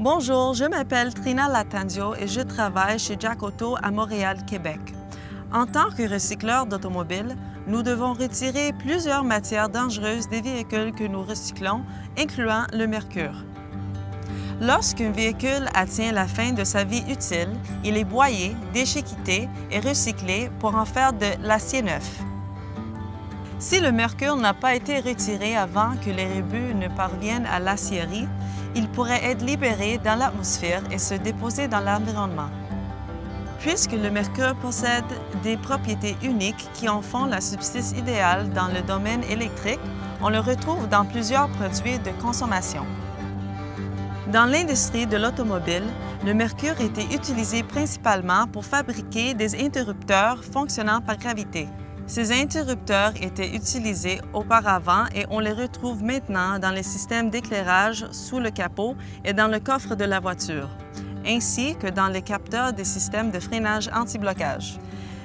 Bonjour, je m'appelle Trina Latandio et je travaille chez Jack Auto à Montréal, Québec. En tant que recycleur d'automobiles, nous devons retirer plusieurs matières dangereuses des véhicules que nous recyclons, incluant le mercure. Lorsqu'un véhicule atteint la fin de sa vie utile, il est broyé, déchiqueté et recyclé pour en faire de l'acier neuf. Si le mercure n'a pas été retiré avant que les rebuts ne parviennent à l'aciérie, il pourrait être libéré dans l'atmosphère et se déposer dans l'environnement. Puisque le mercure possède des propriétés uniques qui en font la substance idéale dans le domaine électrique, on le retrouve dans plusieurs produits de consommation. Dans l'industrie de l'automobile, le mercure était utilisé principalement pour fabriquer des interrupteurs fonctionnant par gravité. Ces interrupteurs étaient utilisés auparavant et on les retrouve maintenant dans les systèmes d'éclairage sous le capot et dans le coffre de la voiture, ainsi que dans les capteurs des systèmes de freinage anti-blocage.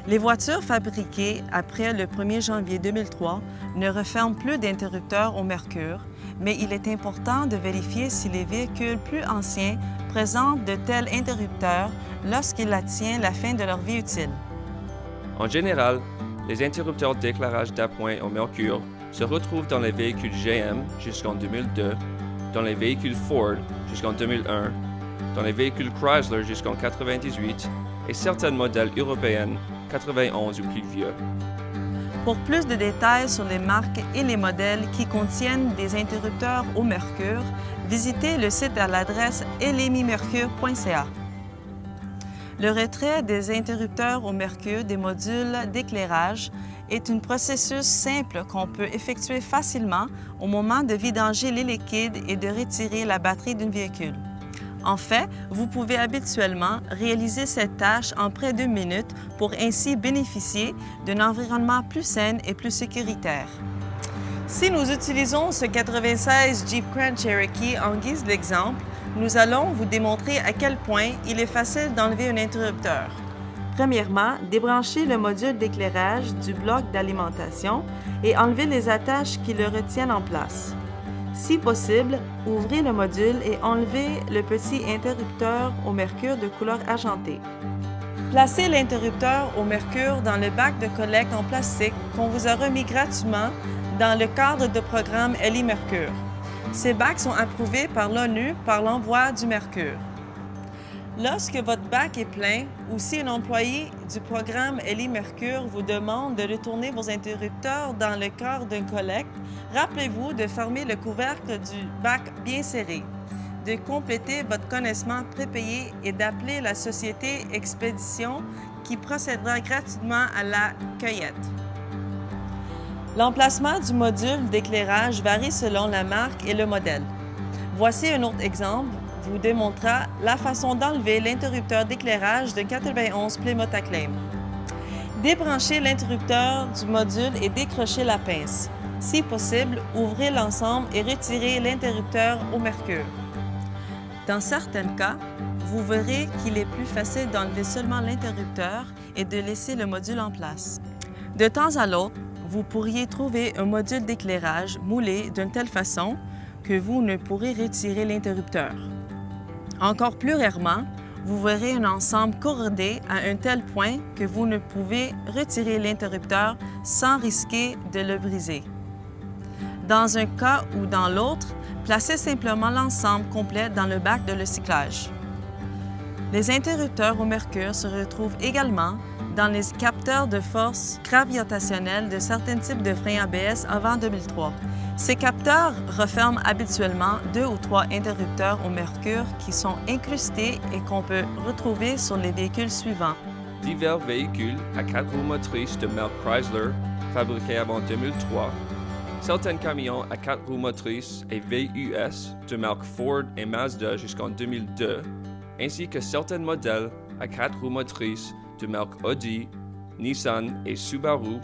Les voitures fabriquées après le 1er janvier 2003 ne referment plus d'interrupteurs au mercure, mais il est important de vérifier si les véhicules plus anciens présentent de tels interrupteurs lorsqu'ils atteignent la fin de leur vie utile. En général, les interrupteurs d'éclairage d'appoint au mercure se retrouvent dans les véhicules GM jusqu'en 2002, dans les véhicules Ford jusqu'en 2001, dans les véhicules Chrysler jusqu'en 1998 et certains modèles européens 91 ou plus vieux. Pour plus de détails sur les marques et les modèles qui contiennent des interrupteurs au mercure, visitez le site à l'adresse lmimercure.ca. Le retrait des interrupteurs au mercure des modules d'éclairage est un processus simple qu'on peut effectuer facilement au moment de vidanger les liquides et de retirer la batterie d'un véhicule. En fait, vous pouvez habituellement réaliser cette tâche en près d'1 minute pour ainsi bénéficier d'un environnement plus sain et plus sécuritaire. Si nous utilisons ce 96 Jeep Grand Cherokee en guise d'exemple, nous allons vous démontrer à quel point il est facile d'enlever un interrupteur. Premièrement, débranchez le module d'éclairage du bloc d'alimentation et enlevez les attaches qui le retiennent en place. Si possible, ouvrez le module et enlevez le petit interrupteur au mercure de couleur argentée. Placez l'interrupteur au mercure dans le bac de collecte en plastique qu'on vous a remis gratuitement dans le cadre de programme LI-Mercure. Ces bacs sont approuvés par l'ONU par l'envoi du mercure. Lorsque votre bac est plein ou si un employé du programme LI-Mercure vous demande de retourner vos interrupteurs dans le cadre d'une collecte, rappelez-vous de fermer le couvercle du bac bien serré, de compléter votre connaissement prépayé et d'appeler la société Expédition qui procédera gratuitement à la cueillette. L'emplacement du module d'éclairage varie selon la marque et le modèle. Voici un autre exemple vous démontrera la façon d'enlever l'interrupteur d'éclairage de 91 Plymouth Acclaim. Débranchez l'interrupteur du module et décrochez la pince. Si possible, ouvrez l'ensemble et retirez l'interrupteur au mercure. Dans certains cas, vous verrez qu'il est plus facile d'enlever seulement l'interrupteur et de laisser le module en place. De temps à l'autre, vous pourriez trouver un module d'éclairage moulé d'une telle façon que vous ne pourrez retirer l'interrupteur. Encore plus rarement, vous verrez un ensemble corrodé à un tel point que vous ne pouvez retirer l'interrupteur sans risquer de le briser. Dans un cas ou dans l'autre, placez simplement l'ensemble complet dans le bac de recyclage. Les interrupteurs au mercure se retrouvent également dans les capteurs de force gravitationnelle de certains types de freins ABS avant 2003. Ces capteurs referment habituellement 2 ou 3 interrupteurs au mercure qui sont incrustés et qu'on peut retrouver sur les véhicules suivants. Divers véhicules à 4 roues motrices de marque Chrysler, fabriqués avant 2003, certains camions à 4 roues motrices et VUS de marque Ford et Mazda jusqu'en 2002, ainsi que certains modèles à 4 roues motrices de marque Audi, Nissan et Subaru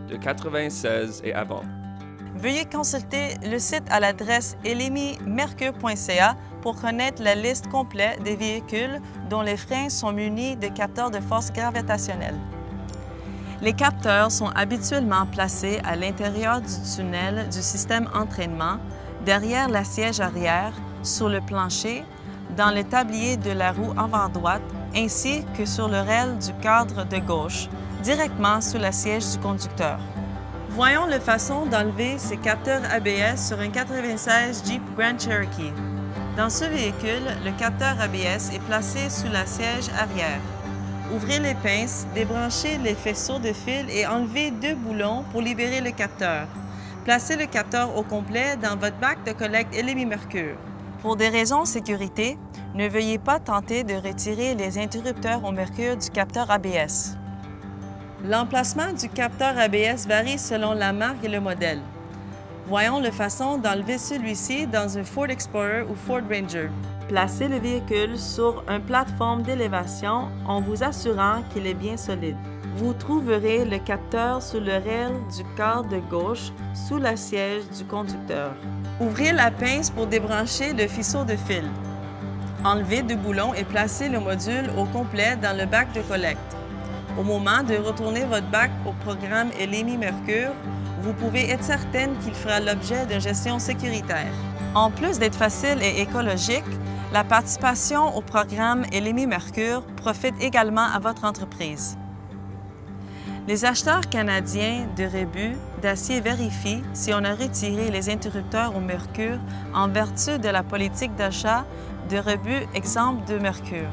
de 1996 et avant. Veuillez consulter le site à l'adresse lmimercure.ca pour connaître la liste complète des véhicules dont les freins sont munis de capteurs de force gravitationnelle. Les capteurs sont habituellement placés à l'intérieur du tunnel du système entraînement, derrière la siège arrière, sur le plancher, dans le tablier de la roue avant droite ainsi que sur le rail du cadre de gauche, directement sous la siège du conducteur. Voyons la façon d'enlever ces capteurs ABS sur un 96 Jeep Grand Cherokee. Dans ce véhicule, le capteur ABS est placé sous la siège arrière. Ouvrez les pinces, débranchez les faisceaux de fil et enlevez 2 boulons pour libérer le capteur. Placez le capteur au complet dans votre bac de collecte LMI-Mercure. Pour des raisons de sécurité, ne veuillez pas tenter de retirer les interrupteurs au mercure du capteur ABS. L'emplacement du capteur ABS varie selon la marque et le modèle. Voyons la façon d'enlever celui-ci dans un Ford Explorer ou Ford Ranger. Placez le véhicule sur une plateforme d'élévation en vous assurant qu'il est bien solide. Vous trouverez le capteur sous le rail du cadre de gauche, sous la siège du conducteur. Ouvrez la pince pour débrancher le faisceau de fil. Enlevez 2 boulons et placez le module au complet dans le bac de collecte. Au moment de retourner votre bac au programme LMI-Mercure, vous pouvez être certaine qu'il fera l'objet d'une gestion sécuritaire. En plus d'être facile et écologique, la participation au programme LMI-Mercure profite également à votre entreprise. Les acheteurs canadiens de rebut d'acier vérifient si on a retiré les interrupteurs au mercure en vertu de la politique d'achat de rebut exempt de mercure.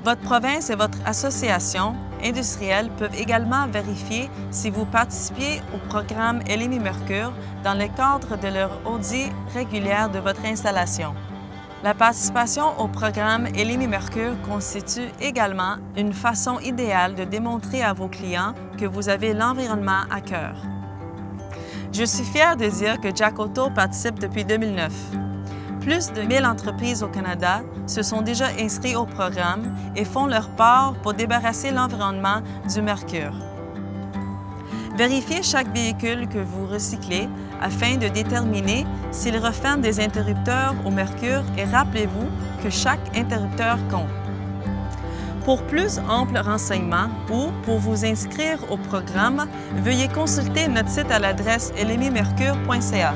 Votre province et votre association industrielle peuvent également vérifier si vous participiez au programme LMI-Mercure dans le cadre de leur audit régulière de votre installation. La participation au programme LMI-Mercure constitue également une façon idéale de démontrer à vos clients que vous avez l'environnement à cœur. Je suis fière de dire que Jack Auto participe depuis 2009. Plus de 1000 entreprises au Canada se sont déjà inscrites au programme et font leur part pour débarrasser l'environnement du mercure. Vérifiez chaque véhicule que vous recyclez afin de déterminer s'il referme des interrupteurs au mercure et rappelez-vous que chaque interrupteur compte. Pour plus amples renseignements ou pour vous inscrire au programme, veuillez consulter notre site à l'adresse lmimercure.ca.